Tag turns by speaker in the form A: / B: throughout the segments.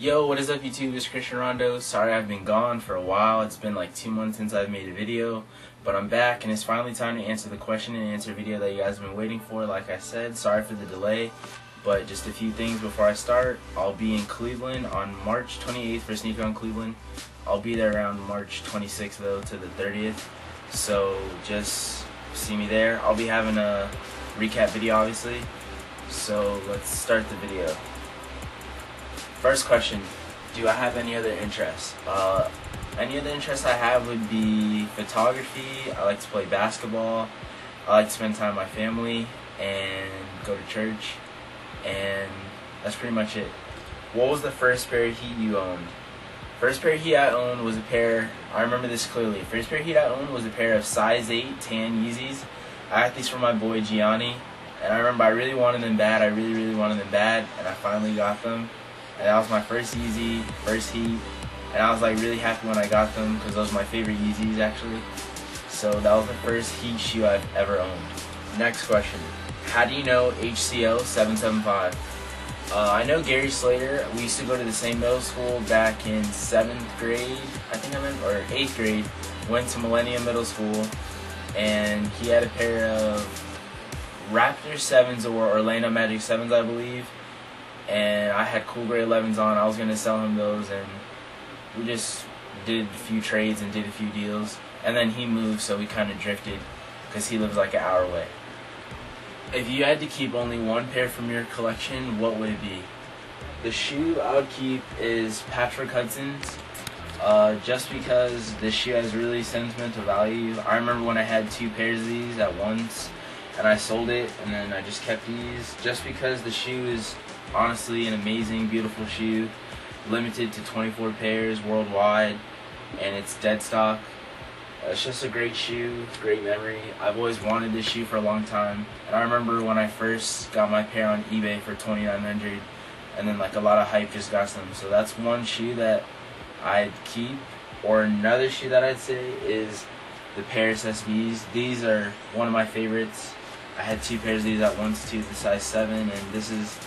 A: Yo, what is up YouTube? It's Christian Rondo. Sorry I've been gone for a while. It's been like 2 months since I've made a video. But I'm back and it's finally time to answer the question and answer video that you guys have been waiting for. Like I said, sorry for the delay. But just a few things before I start. I'll be in Cleveland on March 28th for Sneaker on Cleveland. I'll be there around March 26th though to the 30th. So just see me there. I'll be having a recap video obviously. So let's start the video. First question, do I have any other interests? Any other interests I have would be photography. I like to play basketball. I like to spend time with my family and go to church. And that's pretty much it. What was the first pair of Heat you owned? First pair of Heat I owned was a pair, I remember this clearly. First pair of Heat I owned was a pair of size 8 tan Yeezys. I got these from my boy Gianni. And I remember I really wanted them bad. I really wanted them bad. And I finally got them. And that was my first Yeezy, first Heat, and I was like really happy when I got them because those were my favorite Yeezys actually. So that was the first Heat shoe I've ever owned. Next question, how do you know HCL 775? I know Gary Slater. We used to go to the same middle school back in 7th grade, I think I meant, or 8th grade. Went to Millennium Middle School, and he had a pair of Raptor 7s or Orlando Magic 7s, I believe. And I had cool gray 11s on. I was going to sell him those, and we just did a few trades and did a few deals. And then he moved, so we kind of drifted because he lives like an hour away. If you had to keep only one pair from your collection, what would it be? The shoe I would keep is Patrick Hudson's, just because this shoe has really sentimental value. I remember when I had 2 pairs of these at once, and I sold it, and then I just kept these, just because the shoe is honestly an amazing, beautiful shoe, limited to 24 pairs worldwide, and it's dead stock. It's just a great shoe, great memory. I've always wanted this shoe for a long time, and I remember when I first got my pair on eBay for $2,900, and then like a lot of hype just got them. So that's one shoe that I'd keep. Or another shoe that I'd say is the Paris SBs. These are one of my favorites. I had 2 pairs of these at once too, the size 7, and this is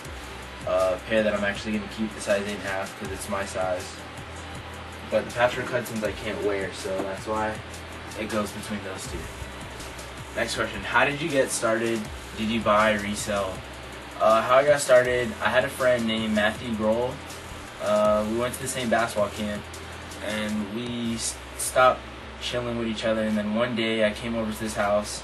A: a pair that I'm actually going to keep, the size 8.5, because it's my size. But the Patrick Hudson's I can't wear, so that's why it goes between those 2. Next question, how did you get started? Did you buy, resell? How I got started, I had a friend named Matthew Grohl. We went to the same basketball camp, and we stopped chilling with each other, and then one day I came over to his house.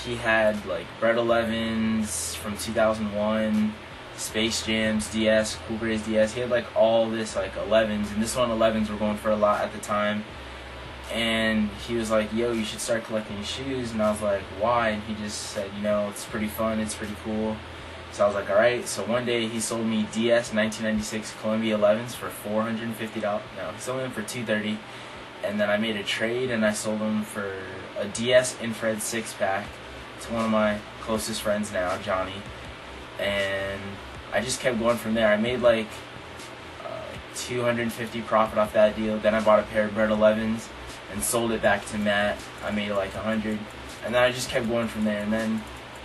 A: He had like Bread 11s from 2001, Space Jams, DS, Cool Gray's DS. He had like all this like 11s, and this one 11s were going for a lot at the time. And he was like, yo, you should start collecting shoes. And I was like, why? And he just said, you know, it's pretty fun, it's pretty cool. So I was like, alright. So one day he sold me DS 1996 Columbia 11s for $450. No, he sold them for $230. And then I made a trade and I sold them for a DS Infrared 6-pack to one of my closest friends now, Johnny. And I just kept going from there. I made like $250 profit off that deal. Then I bought a pair of Bread 11s and sold it back to Matt. I made like $100, and then I just kept going from there. And then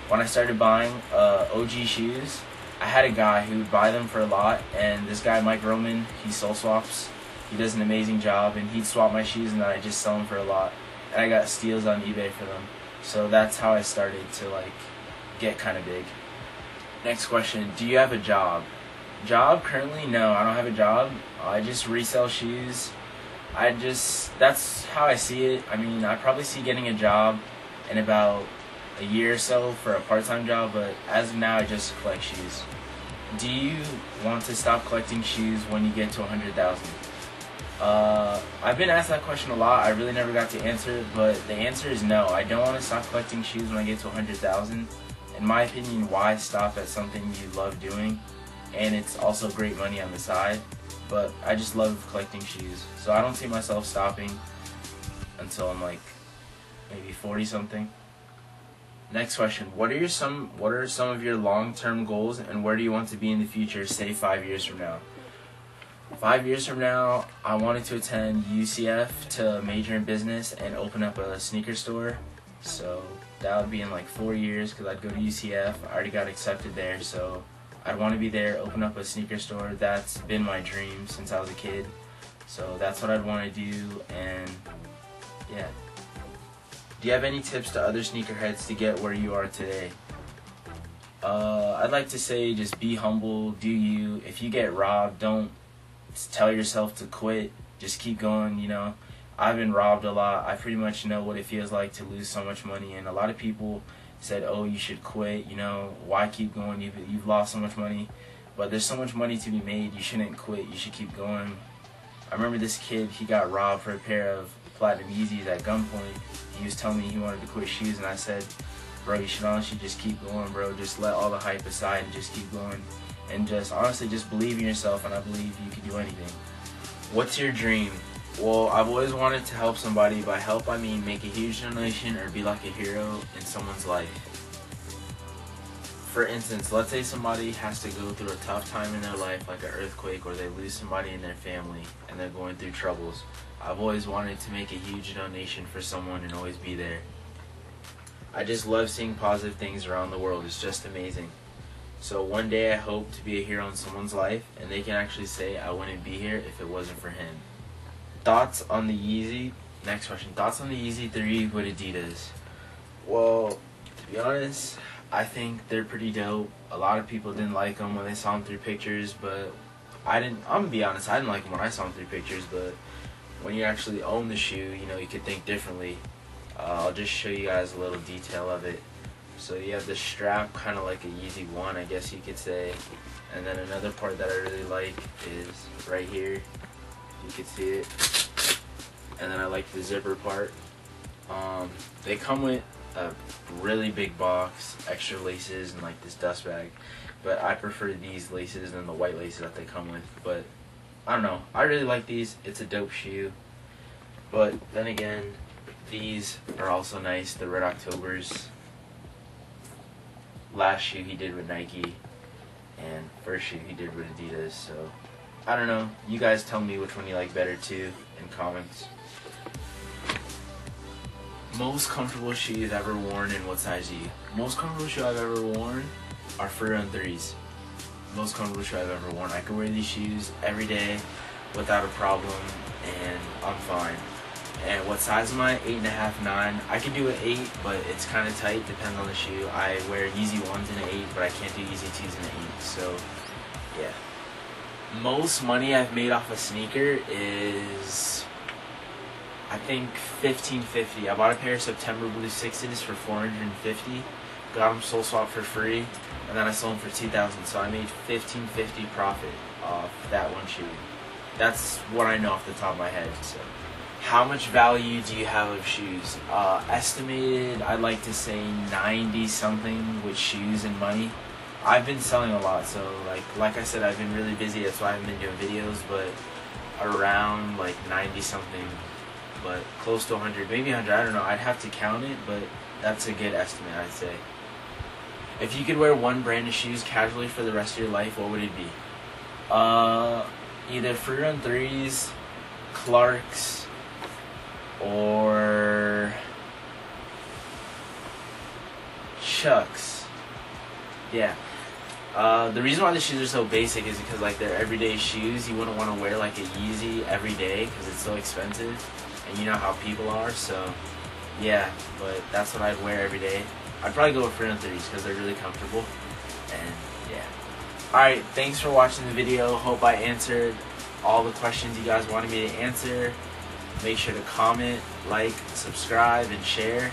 A: when I started buying OG shoes, I had a guy who would buy them for a lot, and this guy Mike Roman, he soul swaps. He does an amazing job, and he'd swap my shoes, and then I just sell them for a lot. And I got steals on eBay for them. So that's how I started to like get kind of big. Next question, do you have a job? Job? Currently, no, I don't have a job. I just resell shoes. That's how I see it. I mean, I probably see getting a job in about a year or so for a part-time job, but as of now, I just collect shoes. Do you want to stop collecting shoes when you get to 100,000? I've been asked that question a lot. I really never got to answer it, but the answer is no. I don't want to stop collecting shoes when I get to 100,000. In my opinion, why stop at something you love doing? And it's also great money on the side, but I just love collecting shoes. So I don't see myself stopping until I'm like maybe 40 something. Next question, what are some of your long-term goals, and where do you want to be in the future, say 5 years from now? 5 years from now, I wanted to attend UCF to major in business and open up a sneaker store. So that would be in like 4 years because I'd go to UCF. I already got accepted there, so I'd want to be there, open up a sneaker store. That's been my dream since I was a kid. So that's what I'd want to do, and yeah. Do you have any tips to other sneakerheads to get where you are today? I'd like to say just be humble, do you. If you get robbed, don't tell yourself to quit. Just keep going, you know. I've been robbed a lot. I pretty much know what it feels like to lose so much money, and a lot of people said, oh, you should quit, you know, why keep going, you've lost so much money. But there's so much money to be made, you shouldn't quit, you should keep going. I remember this kid, he got robbed for a pair of platinum Yeezys at gunpoint. He was telling me he wanted to quit shoes, and I said, bro, you should honestly just keep going, bro. Just let all the hype aside and just keep going. And just honestly just believe in yourself, and I believe you can do anything. What's your dream? Well, I've always wanted to help somebody. By help, I mean make a huge donation or be like a hero in someone's life. For instance, let's say somebody has to go through a tough time in their life, like an earthquake, or they lose somebody in their family and they're going through troubles. I've always wanted to make a huge donation for someone and always be there. I just love seeing positive things around the world. It's just amazing. So one day I hope to be a hero in someone's life, and they can actually say I wouldn't be here if it wasn't for him. Thoughts on the Yeezy? Next question. Thoughts on the Yeezy 3 with Adidas? Well, to be honest, I think they're pretty dope. A lot of people didn't like them when they saw them through pictures, but I'm gonna be honest, I didn't like them when I saw them through pictures, but when you actually own the shoe, you know, you could think differently. I'll just show you guys a little detail of it. So you have the strap, kind of like a Yeezy 1, I guess you could say. And then another part that I really like is right here. You can see it. And then I like the zipper part. They come with a really big box, extra laces, and like this dust bag. But I prefer these laces than the white laces that they come with. But I don't know. I really like these. It's a dope shoe. But then again, these are also nice. The Red Octobers. Last shoe he did with Nike, and first shoe he did with Adidas. So I don't know. You guys tell me which one you like better too in comments. Most comfortable shoe you've ever worn, and what size are you? Most comfortable shoe I've ever worn are Free Run 3s. Most comfortable shoe I've ever worn. I can wear these shoes every day without a problem, and I'm fine. And what size am I? 8.5, 9. I can do an 8, but it's kind of tight. Depends on the shoe. I wear Yeezy 1s in an 8, but I can't do Yeezy 2s in an 8. So, yeah. Most money I've made off a sneaker is, I think, $15.50. I bought a pair of September Blue 6s for $450. Got them soul swap for free, and then I sold them for $2,000. So I made $15.50 profit off that one shoe. That's what I know off the top of my head. So. How much value do you have of shoes? Estimated, I'd like to say 90 something with shoes and money. I've been selling a lot, so like I said, I've been really busy. That's why I haven't been doing videos, but around like 90 something, but close to 100, maybe 100. I don't know. I'd have to count it, but that's a good estimate, I'd say. If you could wear one brand of shoes casually for the rest of your life, what would it be? Either Free Run 3s, Clarks, or Chucks. Yeah. The reason why the shoes are so basic is because like they're everyday shoes. You wouldn't want to wear like a Yeezy every day because it's so expensive, and you know how people are. So yeah, but that's what I'd wear every day. I'd probably go with Free Run 3s because they're really comfortable. And yeah. Alright, thanks for watching the video. Hope I answered all the questions you guys wanted me to answer. Make sure to comment, like, subscribe, and share.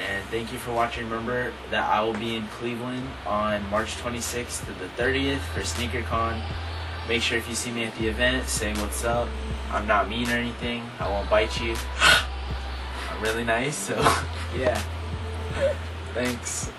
A: And thank you for watching. Remember that I will be in Cleveland on March 26th to the 30th for SneakerCon. Make sure if you see me at the event, say what's up. I'm not mean or anything. I won't bite you. I'm really nice, so yeah. Thanks.